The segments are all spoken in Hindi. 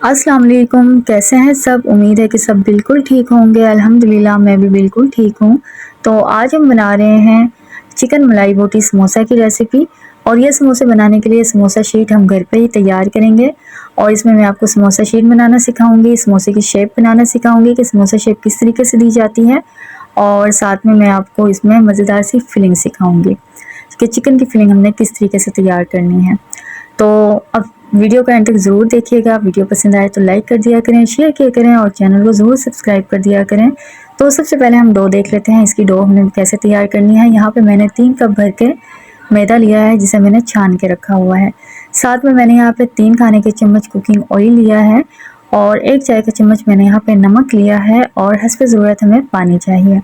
अस्सलाम वालेकुम, कैसे हैं सब। उम्मीद है कि सब बिल्कुल ठीक होंगे। अल्हम्दुलिल्लाह मैं भी बिल्कुल ठीक हूँ। तो आज हम बना रहे हैं चिकन मलाई बोटी समोसा की रेसिपी। और ये समोसे बनाने के लिए समोसा शीट हम घर पे ही तैयार करेंगे। और इसमें मैं आपको समोसा शीट बनाना सिखाऊंगी, समोसे की शेप बनाना सिखाऊंगी कि समोसा शेप किस तरीके से दी जाती है। और साथ में मैं आपको इसमें मज़ेदार सी फिलिंग सिखाऊंगी कि चिकन की फिलिंग हमने किस तरीके से तैयार करनी है। तो अब वीडियो को एंड तक ज़रूर देखिएगा। वीडियो पसंद आए तो लाइक कर दिया करें, शेयर किया करें और चैनल को ज़रूर सब्सक्राइब कर दिया करें। तो सबसे पहले हम डो देख लेते हैं, इसकी डो हमने कैसे तैयार करनी है। यहाँ पे मैंने 3 कप भर के मैदा लिया है जिसे मैंने छान के रखा हुआ है। साथ में मैंने यहाँ पे 3 खाने के चम्मच कुकिंग ऑयल लिया है और 1 चाय का चम्मच मैंने यहाँ पे नमक लिया है और हस्ब ज़रूरत हमें पानी चाहिए।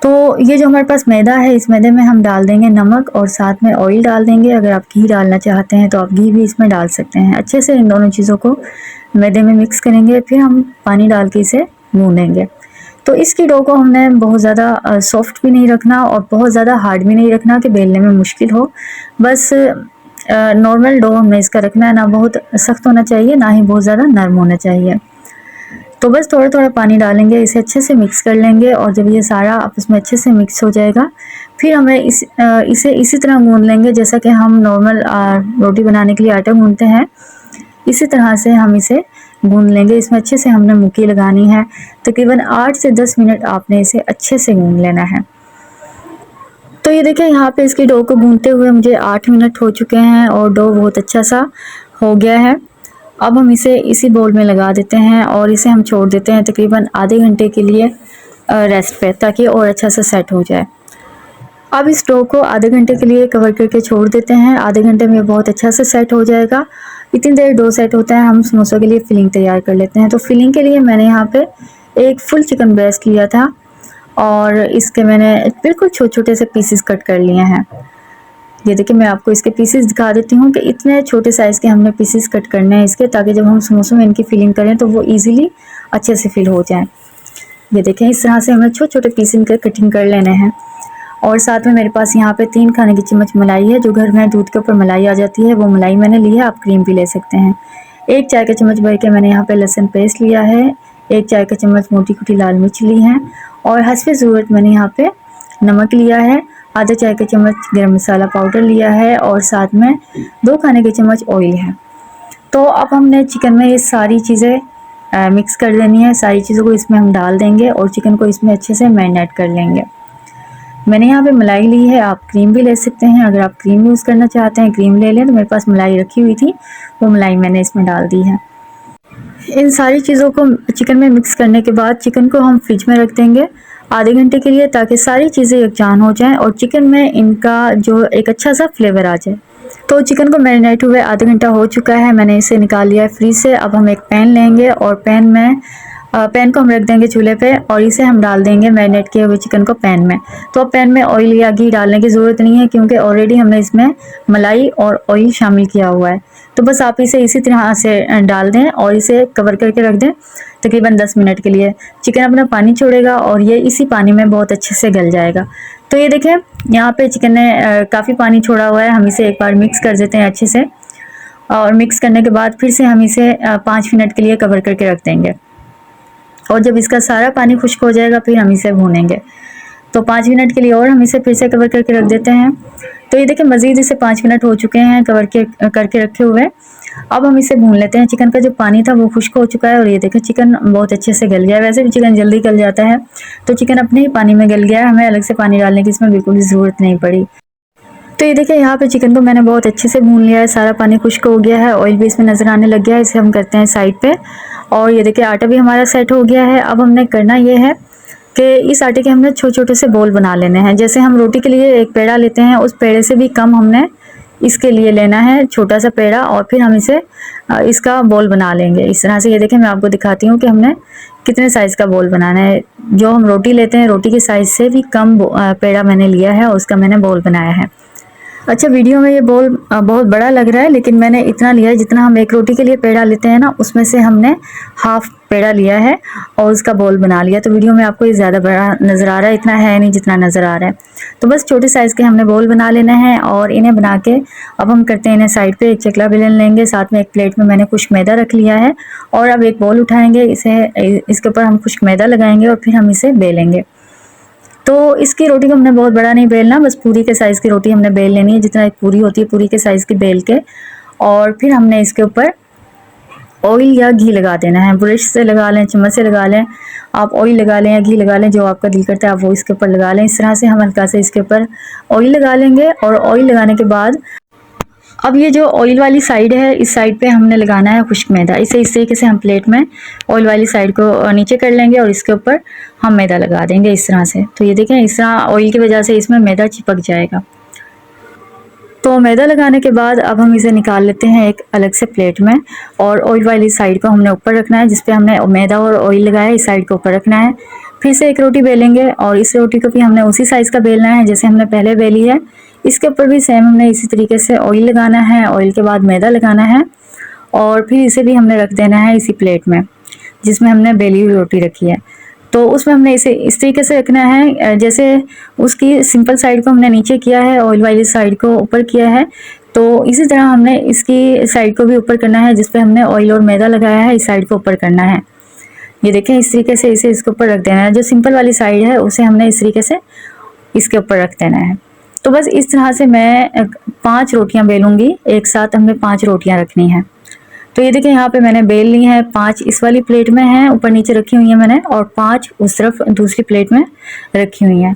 तो ये जो हमारे पास मैदा है, इस मैदे में हम डाल देंगे नमक और साथ में ऑयल डाल देंगे। अगर आप घी डालना चाहते हैं तो आप घी भी इसमें डाल सकते हैं। अच्छे से इन दोनों चीज़ों को मैदे में मिक्स करेंगे, फिर हम पानी डाल के इसे गूँधेंगे। तो इसकी डो को हमने बहुत ज़्यादा सॉफ्ट भी नहीं रखना और बहुत ज़्यादा हार्ड भी नहीं रखना कि बेलने में मुश्किल हो। बस नॉर्मल डो हमने इसका रखना है, ना बहुत सख्त होना चाहिए ना ही बहुत ज़्यादा नरम होना चाहिए। तो बस थोड़ा थोड़ा पानी डालेंगे, इसे अच्छे से मिक्स कर लेंगे और जब ये सारा आपस में अच्छे से मिक्स हो जाएगा फिर हमें इसे इसी तरह गूँध लेंगे जैसा कि हम नॉर्मल रोटी बनाने के लिए आटा गूँधते हैं। इसी तरह से हम इसे गूँध लेंगे। इसमें अच्छे से हमने मुक्की लगानी है। तकरीबन 8 से 10 मिनट आपने इसे अच्छे से गूँध लेना है। तो ये देखिए यहाँ पे इसकी डो को गूँधते हुए मुझे 8 मिनट हो चुके हैं और डो बहुत अच्छा सा हो गया है। अब हम इसे इसी बोल में लगा देते हैं और इसे हम छोड़ देते हैं तकरीबन आधे घंटे के लिए रेस्ट पे, ताकि और अच्छा सा सेट हो जाए। अब इस डो को आधे घंटे के लिए कवर करके छोड़ देते हैं। आधे घंटे में बहुत अच्छा से सेट हो जाएगा। इतनी देर डो सेट होता है, हम समोसों के लिए फिलिंग तैयार कर लेते हैं। तो फिलिंग के लिए मैंने यहाँ पे एक फुल चिकन ब्रेस्ट लिया था और इसके मैंने बिल्कुल छोटे छोटे से पीसेस कट कर लिए हैं। ये देखिए मैं आपको इसके पीसेस दिखा देती हूँ कि इतने छोटे साइज़ के हमने पीसेस कट करने हैं इसके, ताकि जब हम समोसों में इनकी फिलिंग करें तो वो इजीली अच्छे से फिल हो जाए। ये देखें इस तरह से हमें छोटे छोटे पीस इनके कटिंग कर लेने हैं। और साथ में मेरे पास यहाँ पे 3 खाने की चम्मच मलाई है, जो घर में दूध के ऊपर मलाई आ जाती है वो मलाई मैंने ली है। आप क्रीम भी ले सकते हैं। 1 चाय का चम्मच भर के मैंने यहाँ पे लहसुन पेस्ट लिया है। 1 चाय का चम्मच मोटी कुटी लाल मिर्च ली है और हस्ब ज़रूरत मैंने यहाँ पे नमक लिया है। आधा चाय का चम्मच गरम मसाला पाउडर लिया है और साथ में 2 खाने के चम्मच ऑयल है। तो अब हमने चिकन में ये सारी चीज़ें मिक्स कर देनी है। सारी चीज़ों को इसमें हम डाल देंगे और चिकन को इसमें अच्छे से मैरिनेट कर लेंगे। मैंने यहाँ पे मलाई ली है, आप क्रीम भी ले सकते हैं। अगर आप क्रीम यूज़ करना चाहते हैं क्रीम ले लें। तो मेरे पास मलाई रखी हुई थी, वो मलाई मैंने इसमें डाल दी है। इन सारी चीज़ों को चिकन में मिक्स करने के बाद चिकन को हम फ्रिज में रख देंगे आधे घंटे के लिए, ताकि सारी चीज़ें यकजान हो जाएं और चिकन में इनका जो एक अच्छा सा फ्लेवर आ जाए। तो चिकन को मैरिनेट हुए आधा घंटा हो चुका है, मैंने इसे निकाल लिया है फ्रीज से। अब हम एक पैन लेंगे और पैन को हम रख देंगे चूल्हे पे और इसे हम डाल देंगे मैरिनेट किए हुए चिकन को पैन में। तो अब पैन में ऑयल या घी डालने की ज़रूरत नहीं है, क्योंकि ऑलरेडी हमने इसमें मलाई और ऑयल शामिल किया हुआ है। तो बस आप इसे इसी तरह से डाल दें और इसे कवर करके रख दें तकरीबन 10 मिनट के लिए। चिकन अपना पानी छोड़ेगा और ये इसी पानी में बहुत अच्छे से गल जाएगा। तो ये देखें यहाँ पे चिकन ने काफ़ी पानी छोड़ा हुआ है। हम इसे एक बार मिक्स कर देते हैं अच्छे से और मिक्स करने के बाद फिर से हम इसे 5 मिनट के लिए कवर करके रख देंगे और जब इसका सारा पानी खुश्क हो जाएगा फिर हम इसे भूनेंगे। तो 5 मिनट के लिए और हम इसे फिर से कवर करके रख देते हैं। तो ये देखिए मज़ीद इसे 5 मिनट हो चुके हैं कवर करके रखे हुए। अब हम इसे भून लेते हैं। चिकन का जो पानी था वो खुश्क हो चुका है और ये देखें चिकन बहुत अच्छे से गल गया है। वैसे भी चिकन जल्दी गल जाता है, तो चिकन अपने ही पानी में गल गया है, हमें अलग से पानी डालने की इसमें बिल्कुल भी ज़रूरत नहीं पड़ी। तो ये देखिए यहाँ पे चिकन को मैंने बहुत अच्छे से भून लिया है, सारा पानी खुश्क हो गया है, ऑयल भी इसमें नज़र आने लग गया है। इसे हम करते हैं साइड पे और ये देखिए आटा भी हमारा सेट हो गया है। अब हमने करना ये है कि इस आटे के हमने छोटे छोटे से बोल बना लेने हैं। जैसे हम रोटी के लिए एक पेड़ा लेते हैं, उस पेड़े से भी कम हमने इसके लिए लेना है, छोटा सा पेड़ा, और फिर हम इसे इसका बोल बना लेंगे इस तरह से। ये देखिए मैं आपको दिखाती हूँ कि हमने कितने साइज़ का बोल बनाना है। जो हम रोटी लेते हैं रोटी के साइज़ से भी कम पेड़ा मैंने लिया है और उसका मैंने बोल बनाया है। अच्छा, वीडियो में ये बोल बहुत बड़ा लग रहा है, लेकिन मैंने इतना लिया है जितना हम एक रोटी के लिए पेड़ा लेते हैं ना, उसमें से हमने हाफ पेड़ा लिया है और उसका बोल बना लिया। तो वीडियो में आपको ये ज़्यादा बड़ा नज़र आ रहा है, इतना है नहीं जितना नज़र आ रहा है। तो बस छोटे साइज़ के हमने बोल बना लेना है और इन्हें बना के अब हम करते हैं इन्हें साइड पे। एक चकला बेलन लेंगे, साथ में एक प्लेट में मैंने कुछ मैदा रख लिया है और अब एक बॉल उठाएंगे, इसके ऊपर हम कुछ मैदा लगाएंगे और फिर हम इसे बेलेंगे। तो इसकी रोटी को हमने बहुत बड़ा नहीं बेलना, बस पूरी के साइज़ की रोटी हमने बेल लेनी है, जितना एक पूरी होती है पूरी के साइज़ की बेल के। और फिर हमने इसके ऊपर ऑयल या घी लगा देना है। ब्रश से लगा लें, चम्मच से लगा लें, आप ऑयल लगा लें या घी लगा लें, जो आपका दिल करता है आप वो इसके ऊपर लगा लें। इस तरह से हम हल्का से इसके ऊपर ऑयल लगा लेंगे और ऑयल लगाने के बाद अब ये जो ऑयल वाली साइड है, इस साइड पे हमने लगाना है खुश्क मैदा। इसे इस तरीके से हम प्लेट में ऑयल वाली साइड को नीचे कर लेंगे और इसके ऊपर हम मैदा लगा देंगे इस तरह से। तो ये देखें, इस तरह ऑयल की वजह से इसमें मैदा चिपक जाएगा। तो मैदा लगाने के बाद अब हम इसे निकाल लेते हैं एक अलग से प्लेट में और ऑयल वाली साइड को हमने ऊपर रखना है, जिस पे हमने मैदा और ऑयल लगाया है, इस साइड को ऊपर रखना है। फिर से एक रोटी बेलेंगे और इस रोटी को भी हमने उसी साइज़ का बेलना है जैसे हमने पहले बेली है। इसके ऊपर भी सेम हमने इसी तरीके से ऑयल लगाना है, ऑयल के बाद मैदा लगाना है और फिर इसे भी हमने रख देना है इसी प्लेट में जिसमें हमने बेली हुई रोटी रखी है। तो उसमें हमने इसे इस तरीके से रखना है जैसे उसकी सिंपल साइड को हमने नीचे किया है, ऑयल वाली साइड को ऊपर किया है। तो इसी तरह हमने इसकी साइड को भी ऊपर करना है, जिस पे हमने ऑयल और मैदा लगाया है, इस साइड को ऊपर करना है। ये देखें, इस तरीके से इसे इसके ऊपर रख देना है। जो सिंपल वाली साइड है उसे हमने इस तरीके से इसके ऊपर रख देना है। तो बस इस तरह से मैं 5 रोटियां बेलूंगी, एक साथ हमने 5 रोटियां रखनी है। तो ये देखिए, यहाँ पे मैंने बेल ली है, 5 इस वाली प्लेट में है, ऊपर नीचे रखी हुई है मैंने, और 5 उस तरफ दूसरी प्लेट में रखी हुई हैं।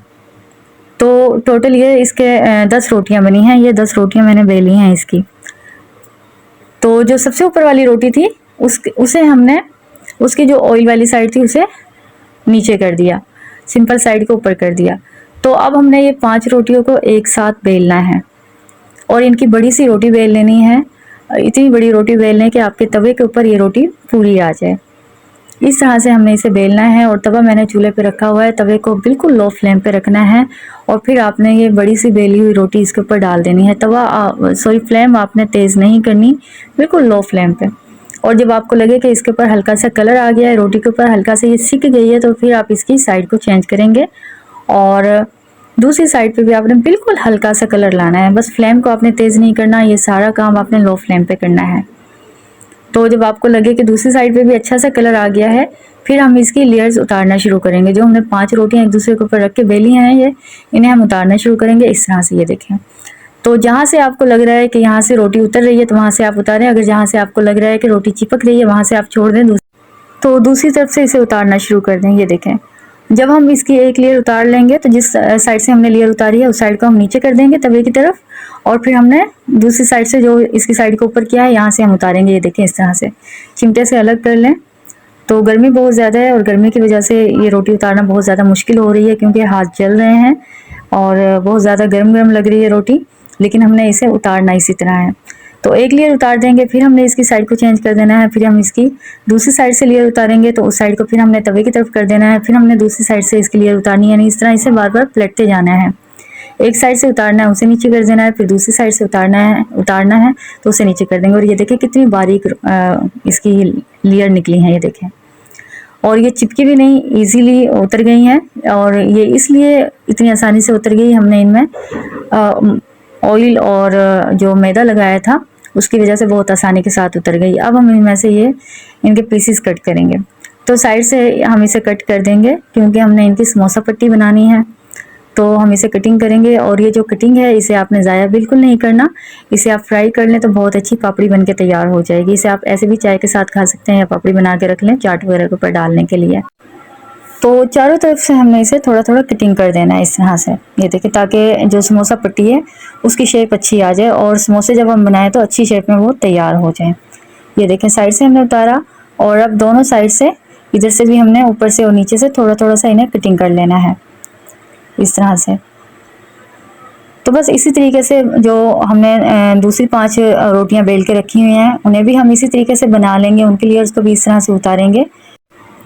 तो टोटल ये इसके 10 रोटियां बनी हैं। ये 10 रोटियां मैंने बेली हैं इसकी। तो जो सबसे ऊपर वाली रोटी थी उसे हमने, उसकी जो ऑयल वाली साइड थी उसे नीचे कर दिया, सिंपल साइड को ऊपर कर दिया। तो अब हमने ये 5 रोटियों को एक साथ बेलना है और इनकी बड़ी सी रोटी बेल लेनी है। इतनी बड़ी रोटी बेलने के आपके तवे के ऊपर ये रोटी पूरी आ जाए, इस तरह से हमने इसे बेलना है। और तवा मैंने चूल्हे पे रखा हुआ है, तवे को बिल्कुल लो फ्लेम पे रखना है और फिर आपने ये बड़ी सी बेली हुई रोटी इसके ऊपर डाल देनी है। फ्लेम आपने तेज़ नहीं करनी, बिल्कुल लो फ्लेम पे। और जब आपको लगे कि इसके ऊपर हल्का सा कलर आ गया है, रोटी के ऊपर हल्का सा ये सिक गई है, तो फिर आप इसकी साइड को चेंज करेंगे और दूसरी साइड पे भी आपने बिल्कुल हल्का सा कलर लाना है। बस फ्लेम को आपने तेज़ नहीं करना, ये सारा काम आपने लो फ्लेम पे करना है। तो जब आपको लगे कि दूसरी साइड पे भी अच्छा सा कलर आ गया है, फिर हम इसकी लेयर्स उतारना शुरू करेंगे। जो हमने 5 रोटियां एक दूसरे के ऊपर रख के बेली हैं, ये इन्हें हम उतारना शुरू करेंगे इस तरह से। ये देखें, तो जहाँ से आपको लग रहा है कि यहाँ से रोटी उतर रही है तो वहाँ से आप उतारें। अगर जहाँ से आपको लग रहा है कि रोटी चिपक रही है वहाँ से आप छोड़ दें, तो दूसरी तरफ से इसे उतारना शुरू कर दें। ये देखें, जब हम इसकी एक लेयर उतार लेंगे तो जिस साइड से हमने लेयर उतारी है उस साइड को हम नीचे कर देंगे तवे की तरफ, और फिर हमने दूसरी साइड से जो इसकी साइड को ऊपर किया है यहाँ से हम उतारेंगे। ये देखें, इस तरह से चिमटे से अलग कर लें। तो गर्मी बहुत ज़्यादा है और गर्मी की वजह से ये रोटी उतारना बहुत ज़्यादा मुश्किल हो रही है, क्योंकि हाथ जल रहे हैं और बहुत ज़्यादा गर्म गर्म लग रही है रोटी, लेकिन हमने इसे उतारना इसी तरह है। तो एक लेयर उतार देंगे, फिर हमने इसकी साइड को चेंज कर देना है, फिर हम इसकी दूसरी साइड से लेयर उतारेंगे तो उस साइड को फिर हमने तवे की तरफ कर देना है, फिर हमने दूसरी साइड से इसकी लेयर उतारनी है। यानी इस तरह इसे बार बार पलटते जाना है। एक साइड से उतारना है, उसे नीचे कर देना है, फिर दूसरी साइड से उतारना है तो उसे नीचे कर देंगे। और ये देखें कितनी बारीक इसकी लेयर निकली है, ये देखें, और ये चिपकी भी नहीं, इजीली उतर गई हैं। और ये इसलिए इतनी आसानी से उतर गई, हमने इनमें ऑयल और जो मैदा लगाया था उसकी वजह से बहुत आसानी के साथ उतर गई। अब हम इनमें से ये इनके पीसेस कट करेंगे। तो साइड से हम इसे कट कर देंगे क्योंकि हमने इनकी समोसा पट्टी बनानी है, तो हम इसे कटिंग करेंगे। और ये जो कटिंग है इसे आपने ज़ाया बिल्कुल नहीं करना, इसे आप फ्राई कर लें तो बहुत अच्छी पापड़ी बन के तैयार हो जाएगी। इसे आप ऐसे भी चाय के साथ खा सकते हैं या पापड़ी बना के रख लें चाट वगैरह के ऊपर डालने के लिए। तो चारों तरफ से हमने इसे थोड़ा थोड़ा कटिंग कर देना है इस तरह से। ये देखिए, ताकि जो समोसा पट्टी है उसकी शेप अच्छी आ जाए और समोसे जब हम बनाएं तो अच्छी शेप में वो तैयार हो जाए। ये देखें, साइड से हमने उतारा और अब दोनों साइड से, इधर से भी हमने ऊपर से और नीचे से थोड़ा थोड़ा सा इन्हें कटिंग कर लेना है इस तरह से। तो बस इसी तरीके से जो हमने दूसरी 5 रोटियां बेल के रखी हुई हैं उन्हें भी हम इसी तरीके से बना लेंगे, उनके लिए उसको भी इस तरह से उतारेंगे।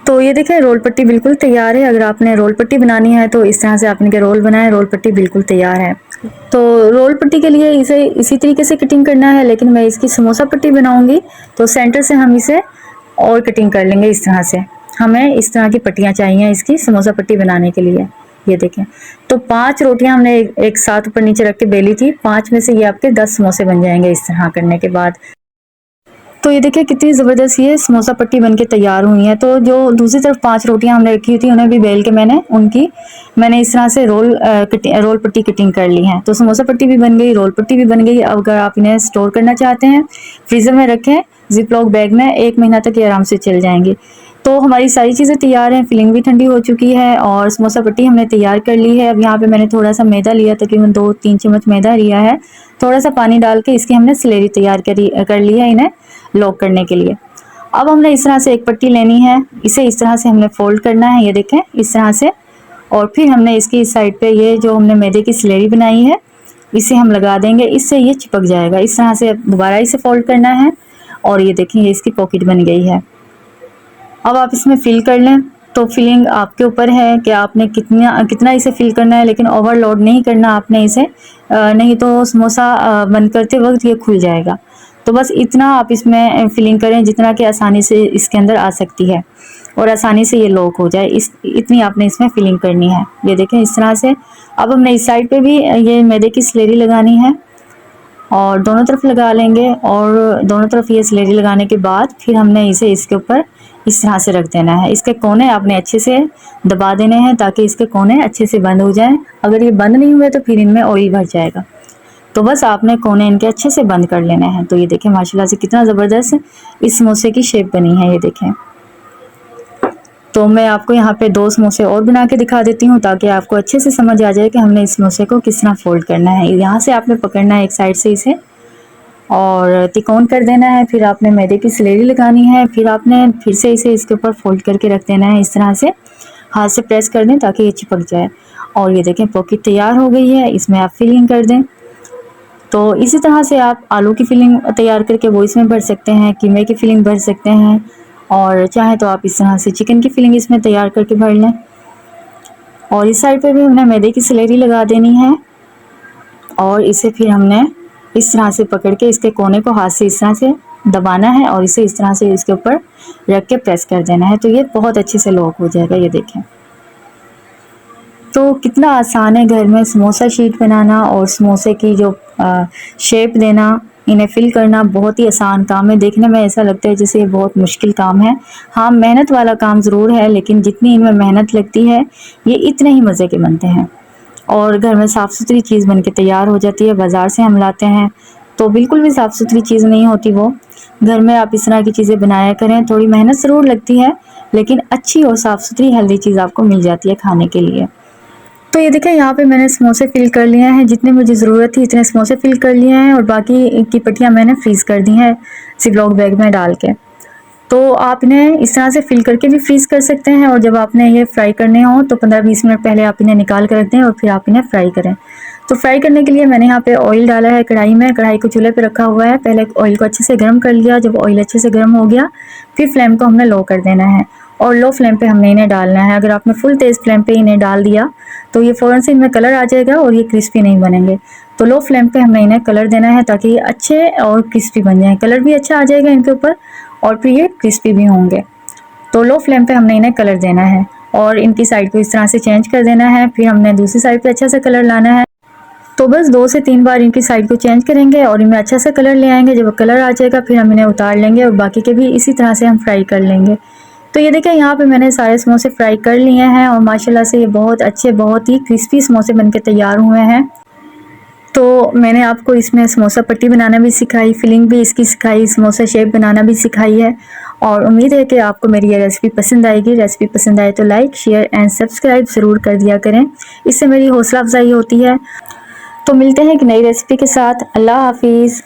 तो ये देखें, रोल पट्टी बिल्कुल तैयार है। अगर आपने रोल पट्टी बनानी है तो इस तरह से आप इनके रोल बनाएं, रोल पट्टी बिल्कुल तैयार है। तो रोल पट्टी के लिए इसे इसी तरीके से कटिंग करना है, लेकिन मैं इसकी समोसा पट्टी बनाऊंगी तो सेंटर से हम इसे और कटिंग कर लेंगे इस तरह से। हमें इस तरह की पट्टियाँ चाहिए इसकी समोसा पट्टी बनाने के लिए। ये देखें, तो 5 रोटियां हमने एक साथ ऊपर नीचे रख के बेली थी, 5 में से ये आपके 10 समोसे बन जाएंगे इस तरह करने के बाद। तो ये देखिए कितनी ज़बरदस्त ये समोसा पट्टी बनके तैयार हुई है। तो जो दूसरी तरफ 5 रोटियां हमने रखी थी उन्हें भी बेल के मैंने इस तरह से रोल पट्टी कटिंग कर ली है। तो समोसा पट्टी भी बन गई, रोल पट्टी भी बन गई। अब अगर आप इन्हें स्टोर करना चाहते हैं फ्रीज़र में रखें जिप लॉक बैग में, 1 महीना तक ये आराम से चल जाएंगी। तो हमारी सारी चीज़ें तैयार हैं, फिलिंग भी ठंडी हो चुकी है और समोसा पट्टी हमने तैयार कर ली है। अब यहाँ पे मैंने थोड़ा सा मैदा लिया, तकरीबन 2-3 चम्मच मैदा लिया है। थोड़ा सा पानी डाल के इसकी हमने स्लेरी तैयार कर ली है इन्हें लॉक करने के लिए। अब हमने इस तरह से एक पट्टी लेनी है, इसे इस तरह से हमने फोल्ड करना है, ये देखें इस तरह से। और फिर हमने इसकी इस साइड पे ये जो हमने मैदे की स्लेरी बनाई है इसे हम लगा देंगे, इससे ये चिपक जाएगा। इस तरह से दोबारा इसे फोल्ड करना है और ये देखें ये इसकी पॉकेट बन गई है। अब आप इसमें फिल कर लें। तो फिलिंग आपके ऊपर है कि आपने कितना इसे फिल करना है, लेकिन ओवरलोड नहीं करना आपने इसे, नहीं तो समोसा बंद करते वक्त ये खुल जाएगा। तो बस इतना आप इसमें फिलिंग करें जितना कि आसानी से इसके अंदर आ सकती है और आसानी से ये लॉक हो जाए, इतनी आपने इसमें फिलिंग करनी है। ये देखें इस तरह से। अब हमने इस साइड पे भी ये मैदे की स्लेरी लगानी है और दोनों तरफ लगा लेंगे। और दोनों तरफ ये स्लेरी लगाने के बाद फिर हमने इसे इसके ऊपर इस तरह से रख देना है। इसके कोने आपने अच्छे से दबा देने हैं ताकि इसके कोने अच्छे से बंद हो जाएं। अगर ये बंद नहीं हुए तो फिर इनमें ऑयल भर जाएगा। तो बस आपने कोने इनके अच्छे से बंद कर लेने हैं। तो ये देखें माशाल्लाह से कितना ज़बरदस्त इस समोसे की शेप बनी है, ये देखें। तो मैं आपको यहाँ पे 2 समोसे और बना के दिखा देती हूँ ताकि आपको अच्छे से समझ आ जाए कि हमने इस समोसे को किस तरह फोल्ड करना है। यहाँ से आपने पकड़ना है एक साइड से इसे और तिकोन कर देना है, फिर आपने मैदे की स्लेरी लगानी है, फिर आपने फिर से इसे इसके ऊपर फोल्ड करके रख देना है इस तरह से, हाथ से प्रेस कर दें ताकि ये चिपक जाए। और ये देखें पॉकेट तैयार हो गई है, इसमें आप फिलिंग कर दें। तो इसी तरह से आप आलू की फिलिंग तैयार करके वो इसमें भर सकते हैं, कीमे की फिलिंग भर सकते हैं और चाहे तो आप इस तरह से चिकन की फिलिंग इसमें तैयार करके भर लें। और इस साइड पे भी हमने मैदे की स्लेरी लगा देनी है और इसे फिर हमने इस तरह से पकड़ के इसके कोने को हाथ से इस तरह से दबाना है और इसे इस तरह से इसके ऊपर रख के प्रेस कर देना है। तो ये बहुत अच्छे से लॉक हो जाएगा, ये देखें। तो कितना आसान है घर में समोसा शीट बनाना और समोसे की जो शेप देना, इन्हें फिल करना बहुत ही आसान काम है। देखने में ऐसा लगता है जैसे ये बहुत मुश्किल काम है। हाँ, मेहनत वाला काम ज़रूर है, लेकिन जितनी इनमें मेहनत लगती है ये इतने ही मज़े के बनते हैं और घर में साफ़ सुथरी चीज़ बन के तैयार हो जाती है। बाज़ार से हम लाते हैं तो बिल्कुल भी साफ़ सुथरी चीज़ नहीं होती वो। घर में आप इस तरह की चीज़ें बनाया करें, थोड़ी मेहनत ज़रूर लगती है लेकिन अच्छी और साफ़ सुथरी हेल्दी चीज़ आपको मिल जाती है खाने के लिए। तो ये देखें यहाँ पे मैंने समोसे फिल कर लिए हैं, जितने मुझे ज़रूरत थी इतने समोसे फिल कर लिए हैं और बाकी की पट्टियाँ मैंने फ्रीज़ कर दी हैं जिपलॉक बैग में डाल के। तो आप इन्हें इस तरह से फिल करके भी फ्रीज़ कर सकते हैं और जब आपने ये फ्राई करने हो तो 15-20 मिनट पहले आप इन्हें निकाल कर रख दें और फिर आप इन्हें फ्राई करें। तो फ्राई करने के लिए मैंने यहाँ पे ऑयल डाला है कढ़ाई में, कढ़ाई को चूल्हे पे रखा हुआ है। पहले ऑयल को अच्छे से गर्म कर लिया, जब ऑयल अच्छे से गर्म हो गया फिर फ्लेम को हमने लो कर देना है और लो फ्लेम पे हमने इन्हें डालना है। अगर आपने फुल तेज़ फ्लेम पे इन्हें डाल दिया तो ये फ़ौरन से इनमें कलर आ जाएगा और ये क्रिस्पी नहीं बनेंगे। तो लो फ्लेम पे हमने इन्हें कलर देना है ताकि ये अच्छे और क्रिस्पी बन जाएँ। कलर भी अच्छा आ जाएगा इनके ऊपर और फिर ये क्रिस्पी भी होंगे। तो लो फ्लेम पे हमने इन्हें कलर देना है और इनकी साइड को इस तरह से चेंज कर देना है। फिर हमने दूसरी साइड पे अच्छा सा कलर लाना है। तो बस 2 से 3 बार इनकी साइड को चेंज करेंगे और इनमें अच्छा सा कलर ले आएंगे। जब कलर आ जाएगा फिर हम इन्हें उतार लेंगे और बाकी के भी इसी तरह से हम फ्राई कर लेंगे। तो ये देखें यहाँ पे मैंने सारे समोसे फ्राई कर लिए हैं और माशाल्लाह से ये बहुत अच्छे, बहुत ही क्रिस्पी समोसे बनके तैयार हुए हैं। तो मैंने आपको इसमें समोसा पट्टी बनाना भी सिखाई, फिलिंग भी इसकी सिखाई, समोसा शेप बनाना भी सिखाई है और उम्मीद है कि आपको मेरी ये रेसिपी पसंद आएगी। रेसिपी पसंद आए तो लाइक, शेयर एंड सब्सक्राइब ज़रूर कर दिया करें, इससे मेरी हौसला अफजाई होती है। तो मिलते हैं एक नई रेसिपी के साथ। अल्लाह हाफिज़।